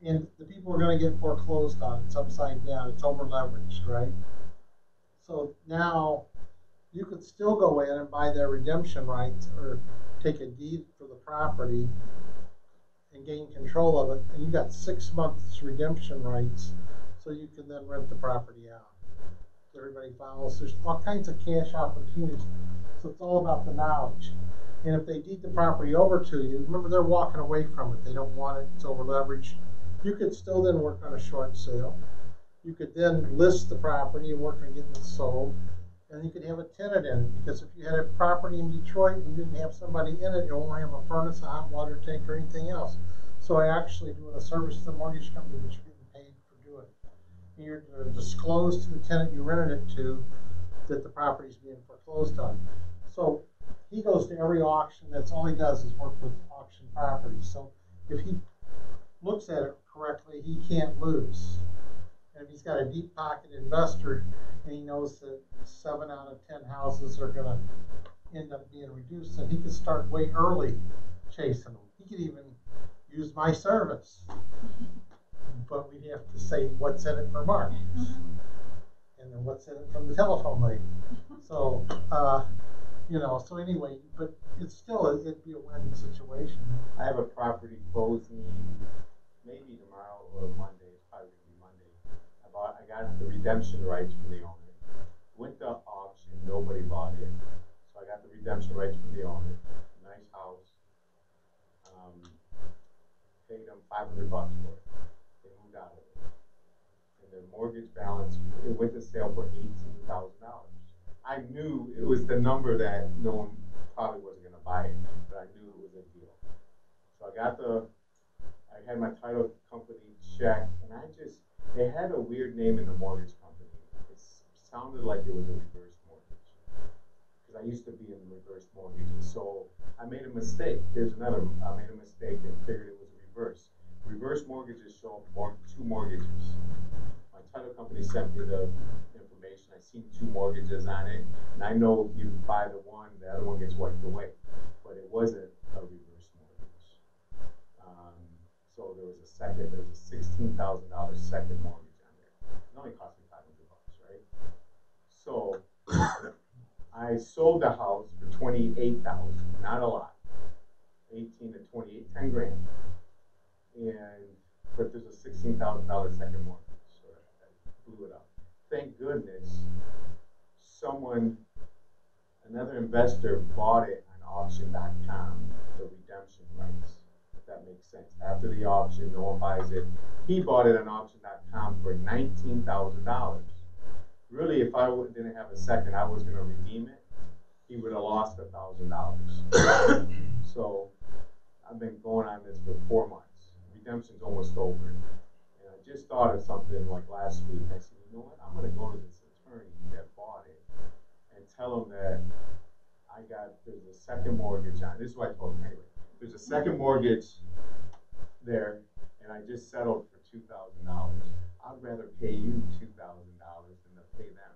And the people are going to get foreclosed on. It's upside down. It's over leveraged, right? So now you could still go in and buy their redemption rights or take a deed for the property and gain control of it. And you got 6 months redemption rights, so you can then rent the property out. Everybody follows. There's all kinds of cash opportunities. So it's all about the knowledge. And if they deed the property over to you, remember they're walking away from it. They don't want it. It's over leveraged. You could still then work on a short sale. You could then list the property and work on getting it sold. And you could have a tenant in it, because if you had a property in Detroit and you didn't have somebody in it, you won't have a furnace, a hot water tank, or anything else. So I actually doing a service to the mortgage company, but you're getting paid for doing it. You're going to disclose to the tenant you rented it to that the property is being foreclosed on. So he goes to every auction. That's all he does is work with auction properties. So if he looks at it correctly, he can't lose. And if he's got a deep pocket investor and he knows that 7 out of 10 houses are going to end up being reduced, then he can start way early chasing them. He could even use my service, but we'd have to say what's in it for Mark, and then what's in it from the telephone lady. So, you know, so anyway, but it's still, it'd be a win situation. I have a property closing maybe tomorrow or Monday. It's probably going to be Monday. I got the redemption rights from the owner. Went to auction, nobody bought it. So I got the redemption rights from the owner. Nice house. Paid them $500 for it. They moved out of it. And the mortgage balance, it went to sale for $18,000. I knew it was the number that no one probably wasn't going to buy it, but I knew it was a deal. So I had my title company check, and it had a weird name in the mortgage company. It sounded like it was a reverse mortgage, because I used to be in reverse mortgages. So I made a mistake. I made a mistake and figured it was a reverse. Reverse mortgages show up 2 mortgages. My title company sent me the information. I seen 2 mortgages on it, and I know if you buy the one, the other one gets wiped away. But it wasn't a reverse mortgage. So there was a $16,000 second mortgage on there. It only cost me $500, right? So I sold the house for $28,000, not a lot. 18 to 28, 10 grand. But there's a $16,000 second mortgage, so I blew it up. Thank goodness another investor bought it on auction.com, the redemption rights, if that makes sense. After the auction, no one buys it. He bought it on auction.com for $19,000. Really, if I didn't have a second, I was going to redeem it. He would have lost $1,000. So I've been going on this for 4 months. Redemption's almost over. And I just thought of something like last week. I said, you know what? I'm going to go to this attorney that bought it and tell him that there's a second mortgage on it. This is what I told him anyway. There's a second mortgage there, and I just settled for $2,000. I'd rather pay you $2,000 than to pay them,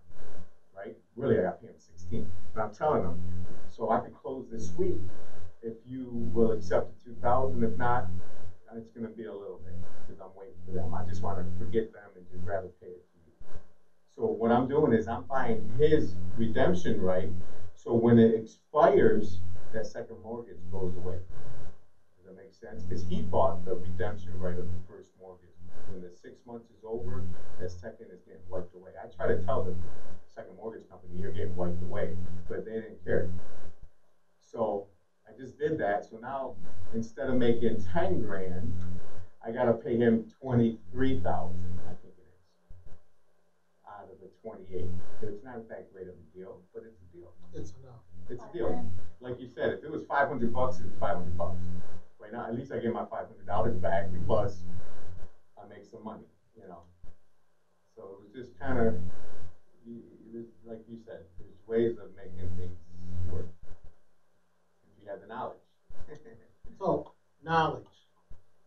right? Really, I got to pay them $16,000. But I'm telling them, so I can close this week if you will accept the $2,000. If not, it's going to be a little bit because I'm waiting for them. I just want to forget them and just rather pay it to you. So what I'm doing is I'm buying his redemption right. So when it expires, that second mortgage goes away. Does that make sense? Because he bought the redemption right of the first mortgage. When the 6 months is over, that second is getting wiped away. I try to tell the second mortgage company you're getting wiped away, but they didn't care. So I just did that. So now instead of making 10 grand, I got to pay him 23,000. I think it is out of the 28. It's not that great of a deal, but it's a deal. It's enough. It's a deal. Like you said, if it was $500, it's $500. Right now, at least I get my $500 back, plus I make some money, you know. So it was just kind of, like you said, there's ways of making things work. If you have the knowledge. So, knowledge.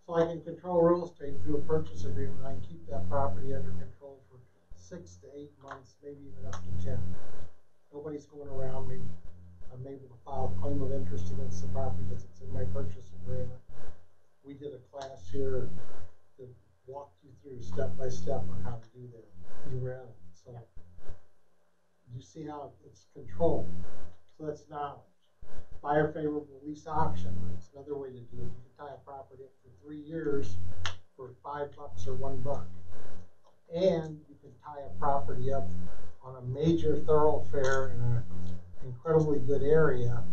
So I can control real estate through a purchase agreement. I can keep that property under control for 6 to 8 months, maybe even up to 10. Nobody's going around me. I'm able to file a claim of interest against the property because it's in my purchase agreement. We did a class here, the walked you through step by step on how to do that. You read it. So you see how it's controlled. So that's knowledge. Buyer favorable lease option. That's another way to do it. You can tie a property up for 3 years for $5 or $1. And you can tie a property up on a major thoroughfare in an incredibly good area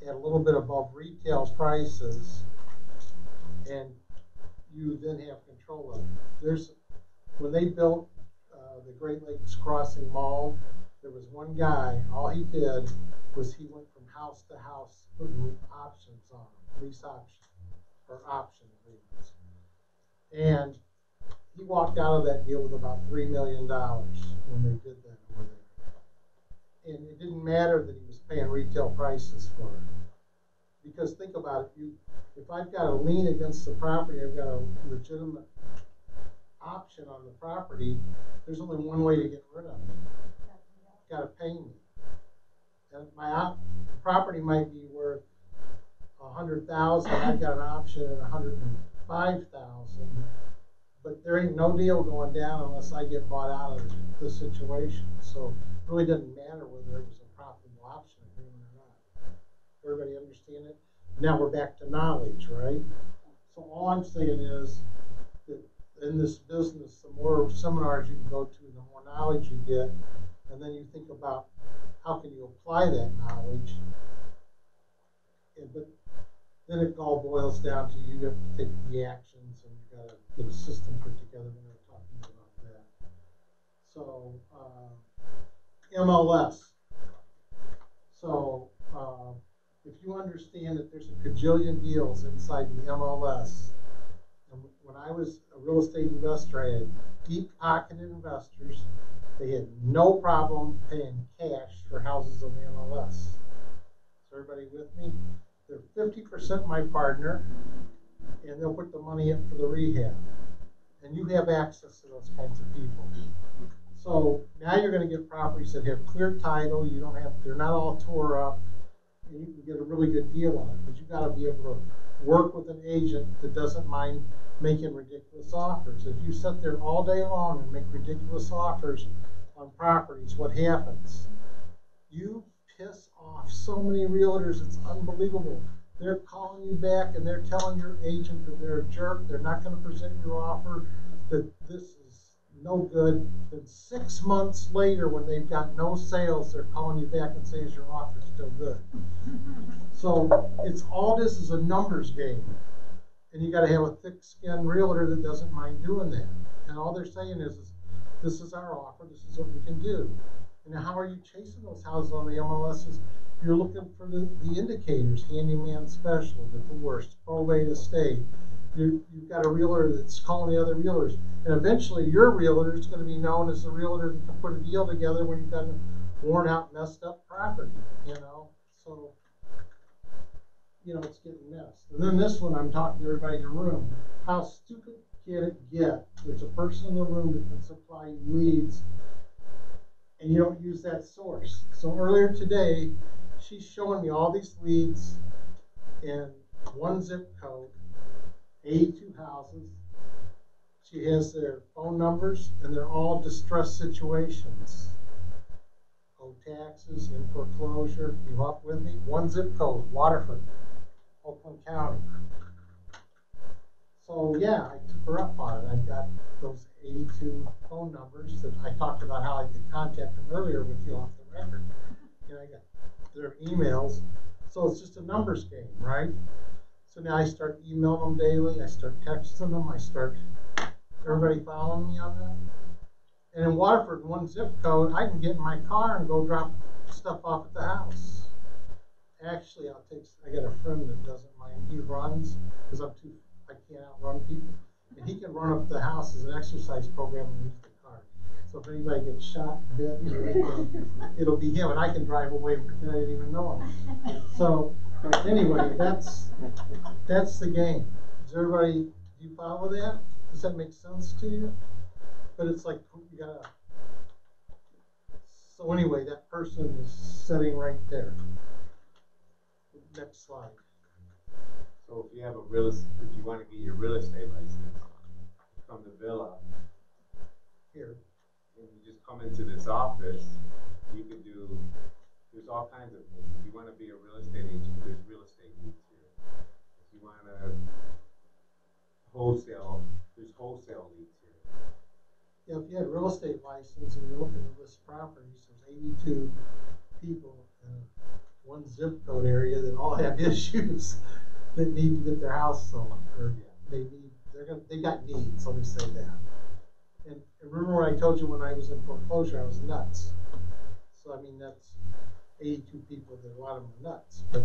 at a little bit above retail prices, and you then have control of it. When they built the Great Lakes Crossing Mall, there was one guy, all he did was he went from house to house putting options on them, lease options, or option agreements. And he walked out of that deal with about $3 million when they did that over there. And it didn't matter that he was paying retail prices for it. Because think about it, if I've got a lien against the property, I've got a legitimate option on the property, there's only one way to get rid of it. You've got to pay me. And my property might be worth $100,000. I've got an option at $105,000. But there ain't no deal going down unless I get bought out of the situation. So it really doesn't matter whether it was a profitable option agreement or not. Everybody understand it? Now we're back to knowledge, right? So all I'm saying is that in this business, the more seminars you can go to, the more knowledge you get. And then you think about how can you apply that knowledge. But then it all boils down to you have to take the actions, and you got to get a system put together when they're talking about that. So MLS. So if you understand that there's a cajillion deals inside the MLS, and when I was a real estate investor, I had deep-pocketed investors. They had no problem paying cash for houses on the MLS. Is everybody with me? They're 50% my partner, and they'll put the money up for the rehab. And you have access to those kinds of people. So now you're going to get properties that have clear title. You don't have, they're not all tore up, and you can get a really good deal on it. But you got to be able to work with an agent that doesn't mind making ridiculous offers. If you sit there all day long and make ridiculous offers on properties, what happens? You piss off so many realtors, it's unbelievable. They're calling you back and they're telling your agent that they're a jerk. They're not going to present your offer, that this is no good. Then 6 months later, when they've got no sales, they're calling you back and saying, is your offer still good? So it's all this is a numbers game. And you got to have a thick-skinned realtor that doesn't mind doing that. And all they're saying is this is our offer, this is what we can do. And how are you chasing those houses on the MLSs? You're looking for the indicators, handyman special, divorce, probate estate. You've got a realtor that's calling the other realtors. And eventually your realtor is going to be known as the realtor that can put a deal together when you've got a worn out, messed up property, you know. So, you know, it's getting messed. And then this one, I'm talking to everybody in the room. How stupid can it get? There's a person in the room that can supply you leads, and you don't use that source. So earlier today, she's showing me all these leads in one zip code, 82 houses. She has their phone numbers, and they're all distress situations. Owe taxes, in foreclosure, you up with me? One zip code, Waterford, Oakland County. So yeah, I took her up on it. I've got those 82 phone numbers that I talked about how I could contact them earlier with you off the record. And I got their emails. So it's just a numbers game, right? So now I start emailing them daily. I start texting them. I start, everybody following me on that? And in Waterford, one zip code, I can get in my car and go drop stuff off at the house. Actually, I got a friend that doesn't mind. He runs, because I can't outrun people. And he can run up the house as an exercise program and use the car. So if anybody gets shot, bit, or anything, it'll be him, and I can drive away and pretend I didn't even know him. So anyway, that's the game. Does everybody, do you follow that? Does that make sense to you? But it's like you gotta. So anyway, that person is sitting right there. Next slide. So if you have if you want to get your real estate license, from the villa, Here, and you just come into this office, you can do, there's all kinds of things. If you want to be a real estate agent, there's real estate leads here. If you want to wholesale, there's wholesale leads here. yeah, if you had a real estate license and you're looking to list properties, there's 82 people in one zip code area that all have issues that need to get their house sold, or they got needs, let me say that. And remember when I told you when I was in foreclosure, I was nuts. So I mean, that's 82 people that a lot of them are nuts. But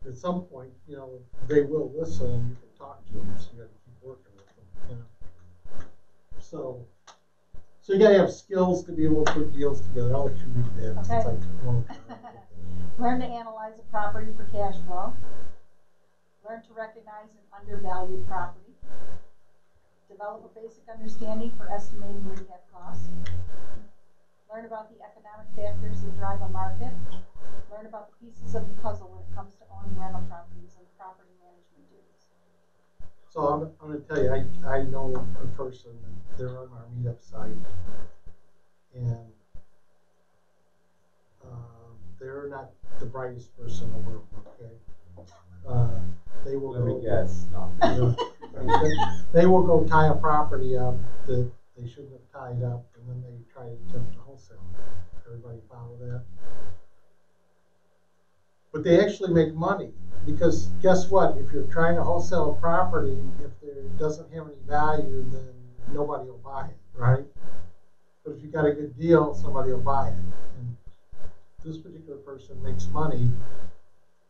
at some point, you know, they will listen and you can talk to them, so you gotta keep working with them, you know. So you gotta have skills to be able to put deals together. I'll let you read that. Okay. Since I won't. Learn to analyze a property for cash flow. Learn to recognize an undervalued property. Develop a basic understanding for estimating rehab costs. Learn about the economic factors that drive a market. Learn about the pieces of the puzzle when it comes to owning rental properties and property management duties. So I'm going to tell you, I know a person, they're on our meetup site, and they're not the brightest person in the world, okay? They will Let go, me guess. No. they will go tie a property up that they shouldn't have tied up, and then they try to attempt to wholesale it. Everybody follow that? But they actually make money, because guess what? If you're trying to wholesale a property, if it doesn't have any value, then nobody will buy it, right? But if you got a good deal, somebody will buy it. And this particular person makes money,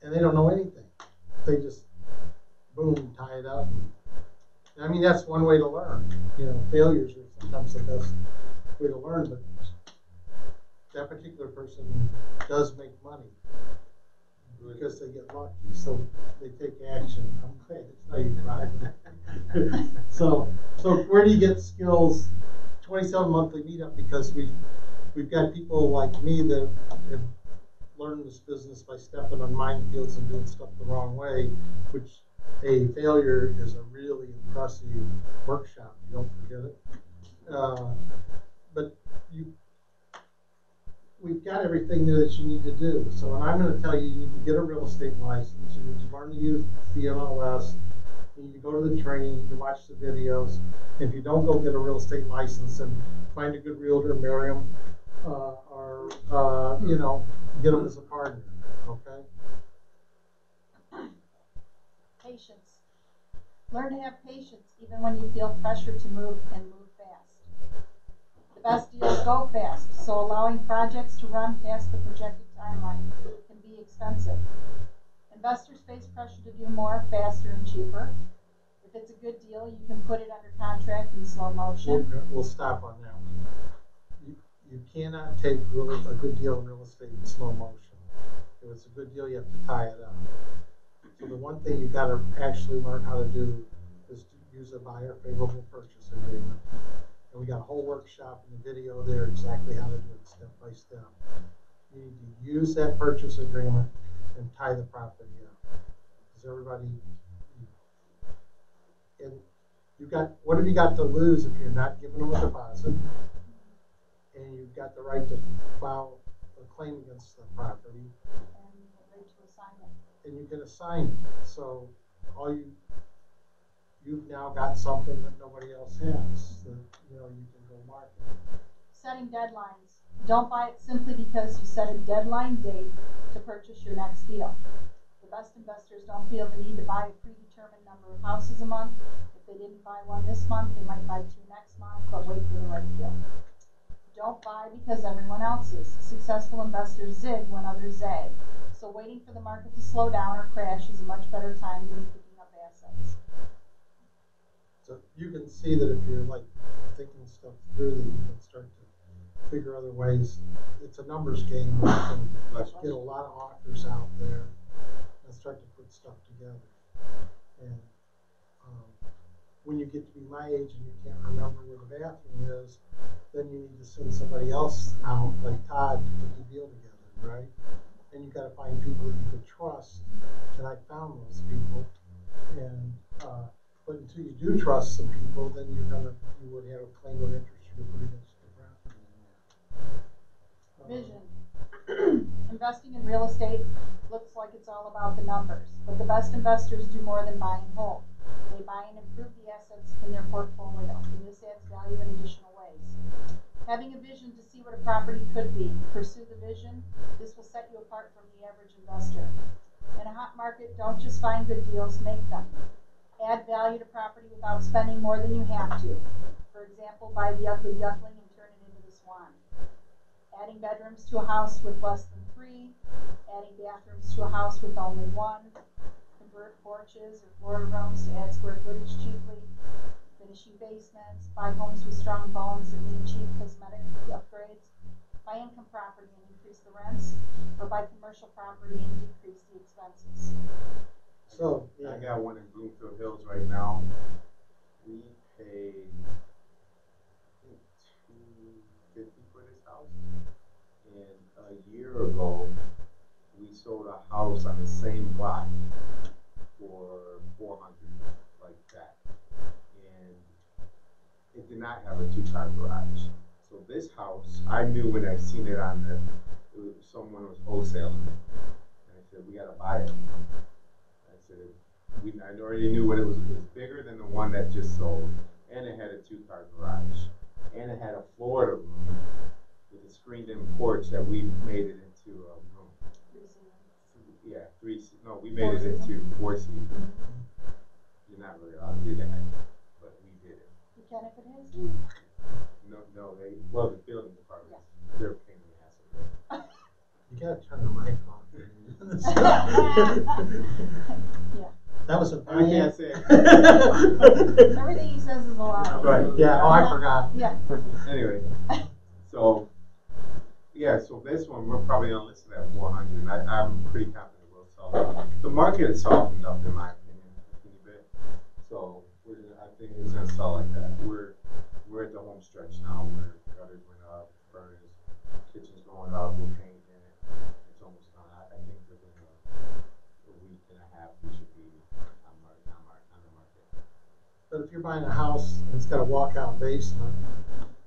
and they don't know anything. They just, boom, tie it up. And I mean, that's one way to learn. You know, failures are sometimes the best way to learn, but that particular person does make money because they get lucky, so they take action. I'm glad it's not you driving. So where do you get skills? 27 monthly meetup, because we've got people like me that have learned this business by stepping on minefields and doing stuff the wrong way, which a failure is a really impressive workshop. You don't forget it. But we've got everything there that you need to do. So I'm going to tell you, you need to get a real estate license. You need to learn to use the MLS. You need to go to the training. You need to watch the videos. If you don't go get a real estate license, then find a good realtor, marry them, or you know, get them as a partner. Okay. Patience. Learn to have patience even when you feel pressure to move and move fast. The best deals go fast, so allowing projects to run past the projected timeline can be expensive. Investors face pressure to do more, faster, and cheaper. If it's a good deal, you can put it under contract in slow motion. We'll stop on that one. You cannot take a good deal in real estate in slow motion. If it's a good deal, you have to tie it up. So the one thing you got to actually learn how to do is to use a buyer favorable purchase agreement. And we got a whole workshop in the video there exactly how to do it step by step. You need to use that purchase agreement and tie the property up. Does everybody? And what have you got to lose if you're not giving them a deposit? And you've got the right to file a claim against the property. And the right to assign it. And you can assign it. So you've now got something that nobody else has that you can go market. Setting deadlines. Don't buy it simply because you set a deadline date to purchase your next deal. The best investors don't feel the need to buy a predetermined number of houses a month. If they didn't buy one this month, they might buy two next month, but wait for the right deal. Don't buy because everyone else is. Successful investors zig when others zag. So waiting for the market to slow down or crash is a much better time to be picking up assets. So you can see that if you're like thinking stuff through, that you can start to figure other ways. It's a numbers game. You can get a lot of offers out there and start to put stuff together. And when you get to be my age and you can't remember where the bathroom is, then you need to send somebody else out, like Todd, to put the deal together, right? And you got to find people that you can trust. And I found those people, and But until you do trust some people, then you would have a claim of interest you could put against the property. Vision. Investing in real estate looks like it's all about the numbers, but the best investors do more than buy and hold. They buy and improve the assets in their portfolio, and this adds value in additional ways. Having a vision to see what a property could be, pursue the vision. This will set you apart from the average investor. In a hot market, don't just find good deals, make them. Add value to property without spending more than you have to. For example, buy the ugly duckling and turn it into the swan. Adding bedrooms to a house with less than 3, adding bathrooms to a house with only 1, convert porches or floor rooms to add square footage cheaply, finishing basements, buy homes with strong bones that need cheap cosmetic upgrades, buy income property and increase the rents, or buy commercial property and decrease the expenses. So, yeah. I got one in Bloomfield Hills right now. We paid, I think, $250 for this house. And a year ago, we sold a house on the same block for $400, like that. And it did not have a 2-car garage. So this house, I knew when I seen it on someone was wholesaling it. And I said, we gotta buy it. I said, I already knew what it was. It was bigger than the one that just sold. And it had a 2-car garage. And it had a Florida room with a screened-in porch that we made it into a room. Yeah, we made it into 4 seasons. You're not really allowed to do that, but we did it. You can if it has. No, the building department, they're a pain in the ass. You gotta turn the mic on. Yeah. That was a I can't say it. Everything he says is a lie. Right. Yeah, oh, I forgot. Yeah. Anyway, so this one we're probably gonna list it at 400. I'm pretty confident we'll sell it. The market has softened up in my opinion a teeny bit, so I think it's gonna sell like that. We're at the home stretch now. Where gutters went up, furnace, kitchen's going up, we're painting it. It's almost done. I think within a week and a half we should be on the market. But if you're buying a house and it's got a walkout basement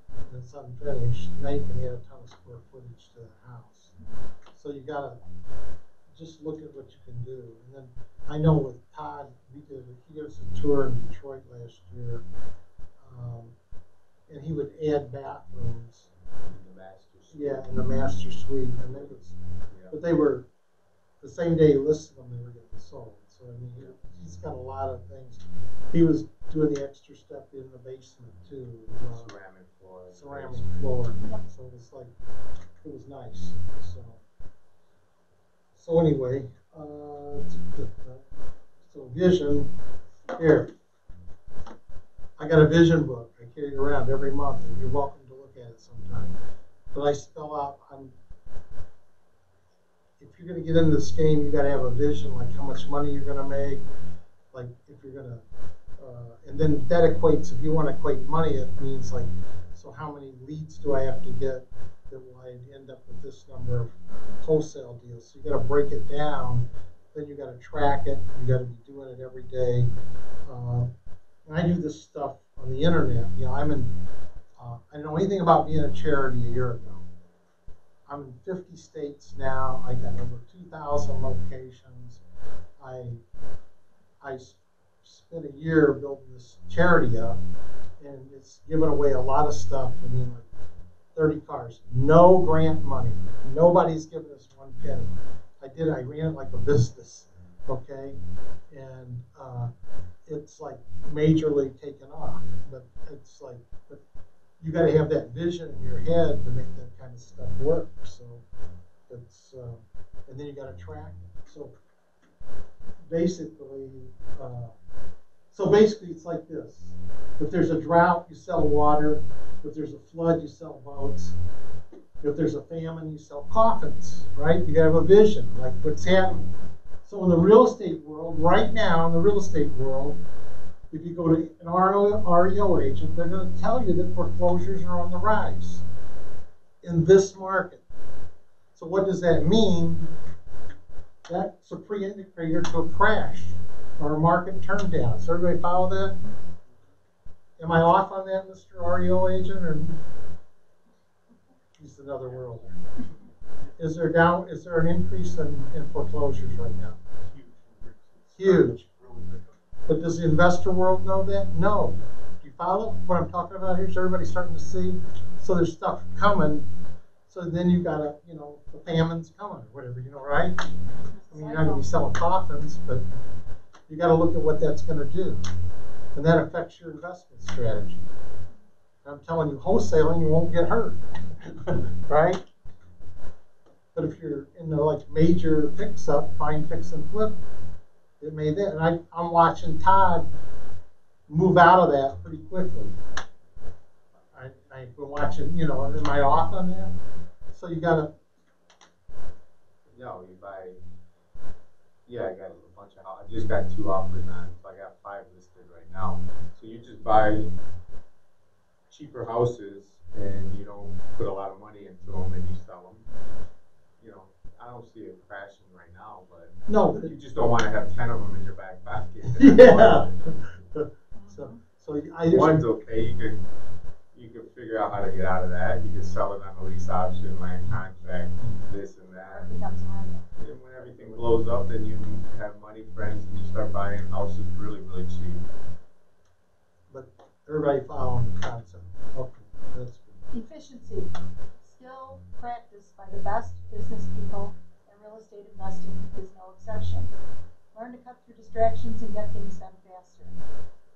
and it's unfinished, now you can add a ton of square footage to the house. So you gotta just look at what you can do. And then I know with Todd, he gave us a tour in Detroit last year, and he would add bathrooms. In the master suite. Yeah, in the master suite, and it was, but they were the same day he listed them, they were getting sold. So I mean, he's got a lot of things. He was doing the extra step in the basement too. Ceramic floor. Ceramic floor. So it was like, it was nice. So anyway, so vision here. I got a vision book I carry around every month, and you're welcome to look at it sometime. But I spell out, if you're going to get into this game, you got to have a vision, like how much money you're going to make, like if you're going to, and then that equates, if you want to equate money, it means like, so how many leads do I have to get that will I end up with this number of wholesale deals? So you got to break it down, then you got to track it, you got to be doing it every day. And I do this stuff on the internet. You know, I didn't know anything about being a charity a year ago. I'm in 50 states now. I got over 2,000 locations. I spent a year building this charity up, and it's given away a lot of stuff. I mean, like 30 cars. No grant money. Nobody's given us one penny. I ran it like a business, okay? And it's like majorly taken off. But it's like, but you got to have that vision in your head to make that kind of stuff work. So it's, and then you got to track it. So basically, it's like this. If there's a drought, you sell water. If there's a flood, you sell boats. If there's a famine, you sell coffins, right? You got to have a vision, like what's happening. So in the real estate world, right now in the real estate world, if you go to an REO agent, they're going to tell you that foreclosures are on the rise in this market. So what does that mean? That's a pre-indicator to a crash. or a market turn down. Does everybody follow that? Am I off on that, Mr. REO agent, or he's another world? Is there an increase in foreclosures right now? Huge. But does the investor world know that? No. Do you follow what I'm talking about here? Is everybody starting to see? So there's stuff coming. So then you gotta, the famine's coming or whatever, right? I mean, you're not gonna be selling coffins, but you gotta look at what that's gonna do. And that affects your investment strategy. I'm telling you, wholesaling, you won't get hurt, right? But if you're in the major fix-up, find, fix, and flip, it may then. And I'm watching Todd move out of that pretty quickly. I've been watching, am I off on that? So you gotta. No, you buy. Yeah, I got a bunch of houses. I just got 2 offers on, so I got 5 listed right now. So you just buy cheaper houses and you don't put a lot of money into them and you sell them. I don't see it crashing right now, but no, you just don't want to have 10 of them in your back pocket. Yeah. so one's okay. You can figure out how to get out of that. You can sell it on a lease option, land contract, this and that. And when everything blows up, then you have money, friends, and you start buying houses really, really cheap. But everybody following the concept. Okay, that's good. Efficiency, skill practiced by the best business people, and real estate investing is no exception. Learn to cut through distractions and get things done faster.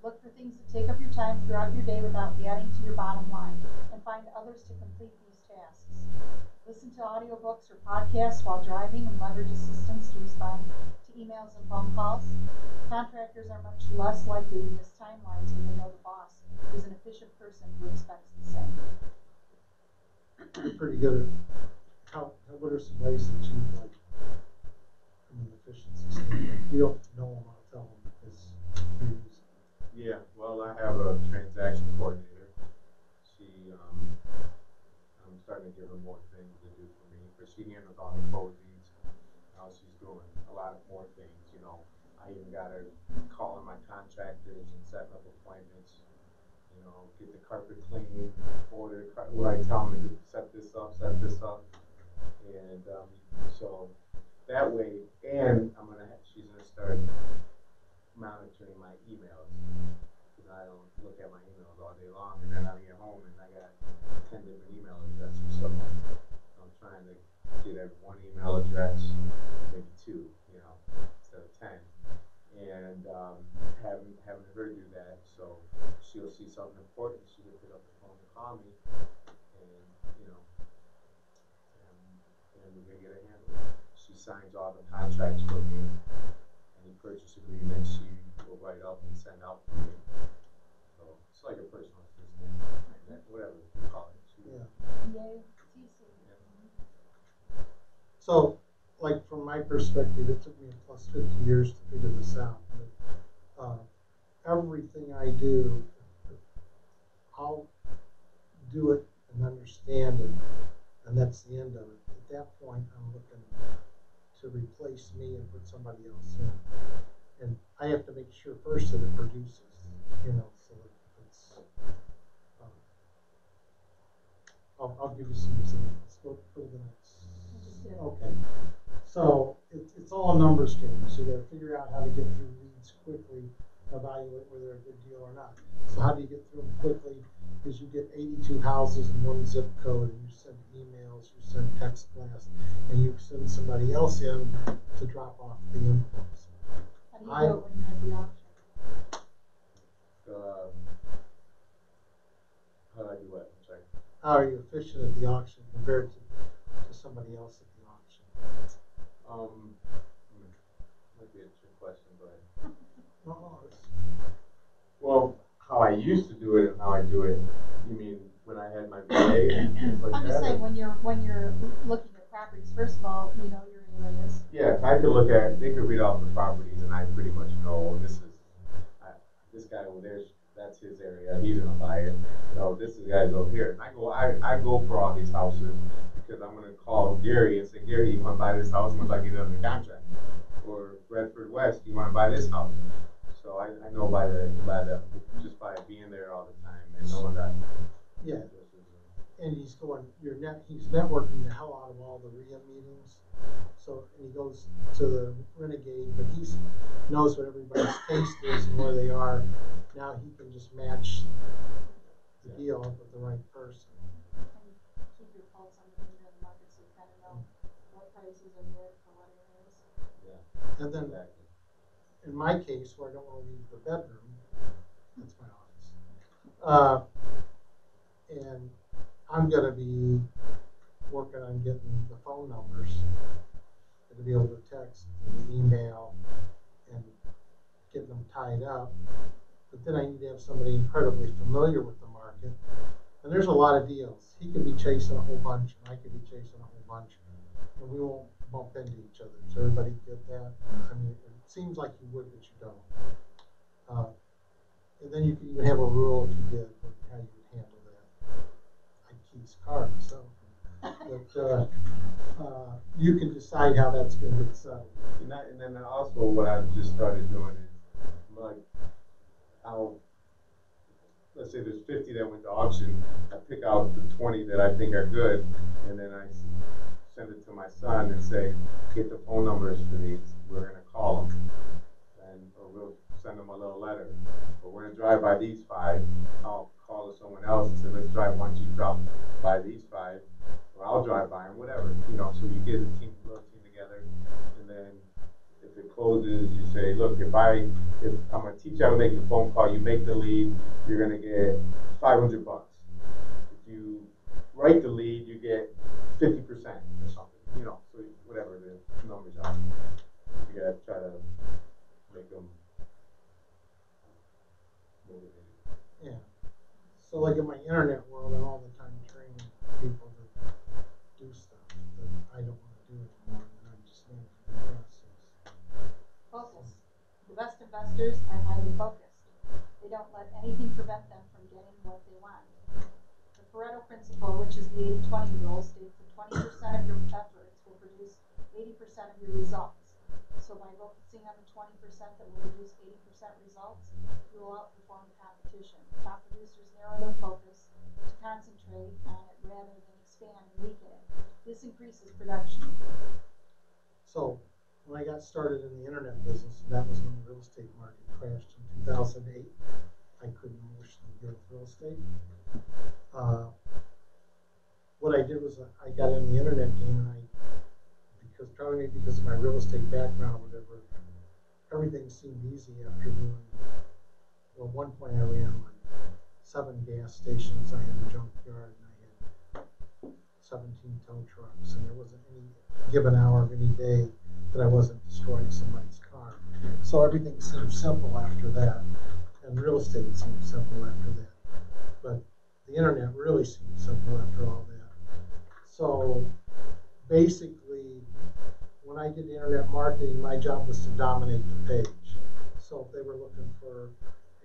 Look for things that take up your time throughout your day without adding to your bottom line, and find others to complete these tasks. Listen to audiobooks or podcasts while driving and leverage assistance to respond to emails and phone calls. Contractors are much less likely to miss timelines when they know the boss is an efficient person who expects the same. You're pretty good at what are some ways that you like from an efficiency standpoint? If you don't know them, I'll tell them because you're using. Yeah, well, I have a transaction coordinator. I'm starting to give her more things to do for me, but she handles all the closings. Now she's doing a lot more things. I even got her calling my contractors and setting up appointments. Get the carpet cleaned, order what I tell them to set this up, and so that way. And she's gonna start monitoring my emails. I don't look at my emails all day long, and then I get home and I got 10 different email addresses. So I'm trying to get at one email address, maybe 2, instead of 10, and having her do that. So she'll see something important, she will pick up the phone and call me, and and we're gonna get it handled. She signs all the contracts for me. Any purchase agreement she will write up and send out for me. So it's like a personal assistant, whatever you call it. Yay, So, from my perspective, it took me plus 50 years to figure this out. But everything I do, I'll do it and understand it, and that's the end of it. At that point, I'm looking to replace me and put somebody else in. And I have to make sure first that it produces, so that it's, I'll give you some examples. Go to the next. Okay. So it's all a numbers game. So you got to figure out how to get through leads quickly, evaluate whether they're a good deal or not. So how do you get through them quickly? Is you get 82 houses in one zip code, and you send emails, you send text blasts, and you send somebody else in to drop off the inputs. How do you do it when you're at the auction? How do I do what? I'm sorry. How are you efficient at the auction compared to somebody else at the auction? Might be a trick question, but Well, how I used to do it and how I do it. You mean when I had my VA and things like that? I'm just saying when you're looking at properties, first of all, you know your areas. Yeah, I could look at. They could read off the properties, and I pretty much know this guy over there. That's his area. He's gonna buy it. This is guy's over here. And I go for all these houses because I'm gonna call Gary and say, Gary, you want to buy this house once I get it under contract, or Redford West, you wanna buy this house? So I know just by being there all the time and knowing that. Yeah. And he's networking the hell out of all the RIA meetings. So, and he goes to the Renegade, but he knows what everybody's taste is and where they are. Now he can just match the deal with the right person. And keep your pulse on the finger in the market so you kind of know what prices are good for what areas. Yeah. And then, Exactly. in my case, where I don't want to leave the bedroom, that's my office. And I'm going to be working on getting the phone numbers and to be able to text and email and getting them tied up. But then I need to have somebody incredibly familiar with the market. And there's a lot of deals. He could be chasing a whole bunch, and I could be chasing a whole bunch, and we won't bump into each other. Does everybody get that? I mean, it seems like you would, but you don't. And then you can even have a rule if you did, how you would handle that. I keys card, so. But you can decide how that's going to get settled. And then also what I've just started doing is, like, let's say there's 50 that went to auction, I pick out the 20 that I think are good, and then I send it to my son and say, get the phone numbers for these, we're going to call them, or we'll send them a little letter, or we're going to drive by these 5, I'll call someone else and say, let's drive, once you drop by these 5, or I'll drive by them, whatever, so you get a little team together, and then if it closes, you say, look, if I'm going to teach you how to make a phone call, you make the lead, you're going to get $500. If you write the lead, you get 50% or something, so whatever the numbers are. You got to try to make them motivated. Yeah. So like in my internet world, I'm all the time training people to do stuff that I don't want to do anymore, and I'm just managing the process. Focus. The best investors are highly focused. They don't let anything prevent them from getting what they want. The Pareto principle, which is the 80-20 rule, states that 20% of your efforts will produce 80% of your results. So by focusing on the 20% that will produce 80% results, you will outperform the competition. Top producers narrow their focus to concentrate on it rather than expand and weaken it. This increases production. So when I got started in the internet business, that was when the real estate market crashed in 2008. I couldn't emotionally deal with real estate. What I did was I got in the internet game, and probably because of my real estate background or whatever, everything seemed easy after doing. Well, at one point I ran like 7 gas stations. I had a junkyard, and I had 17 tow trucks, and there wasn't any given hour of any day that I wasn't destroying somebody's car. So everything seemed simple after that, and real estate seemed simple after that. But the internet really seemed simple after all that. So basically, when I did internet marketing, my job was to dominate the page. So if they were looking for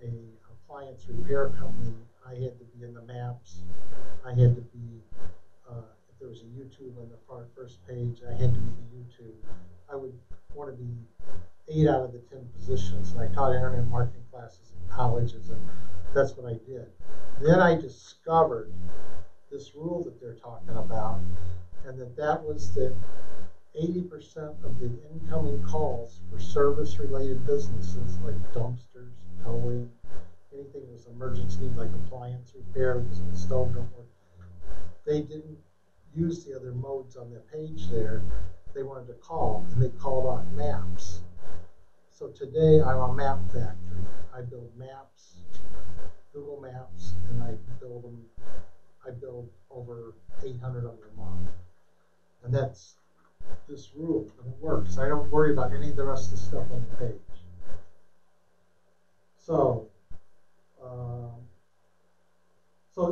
a appliance repair company, I had to be in the maps. I had to be, if there was a YouTube on the first page, I had to be the YouTube. I would want to be 8 out of the 10 positions. And I taught internet marketing classes in colleges, and that's what I did. Then I discovered this rule that they're talking about, and that was that 80% of the incoming calls for service-related businesses like dumpsters, towing, anything that was emergency like appliance repair because the stove don't work, they didn't use the other modes on the page there. They wanted to call, and they called on maps. So today I'm a map factory. I build maps, Google Maps, and I build over 800 of them a month. And that's this rule, and it works. I don't worry about any of the rest of the stuff on the page. So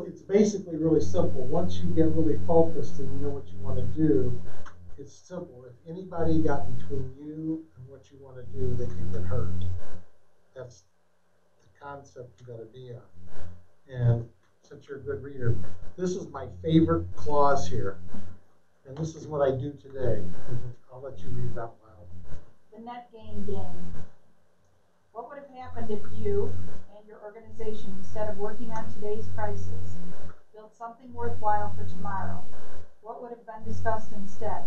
it's basically really simple. Once you get really focused and you know what you want to do, it's simple. If anybody got between you and what you want to do, they can get hurt. That's the concept you got to be on. And since you're a good reader, this is my favorite clause here. And this is what I do today. I'll let you read it out loud. the net gain game. What would have happened if you and your organization, instead of working on today's prices, built something worthwhile for tomorrow? What would have been discussed instead?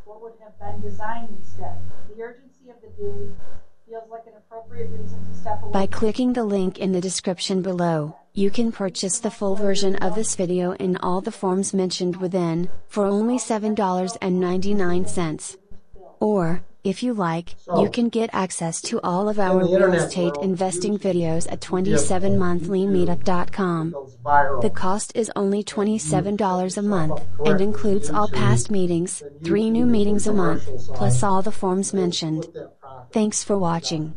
What would have been designed instead? The urgency of the day feels like an appropriate reason to step away. By clicking the link in the description below, you can purchase the full version of this video in all the forms mentioned within, for only $7.99. Or, if you like, you can get access to all of our real estate investing videos at 27monthlymeetup.com. The cost is only $27 a month, and includes all past meetings, 3 new meetings a month, plus all the forms mentioned. Thanks for watching.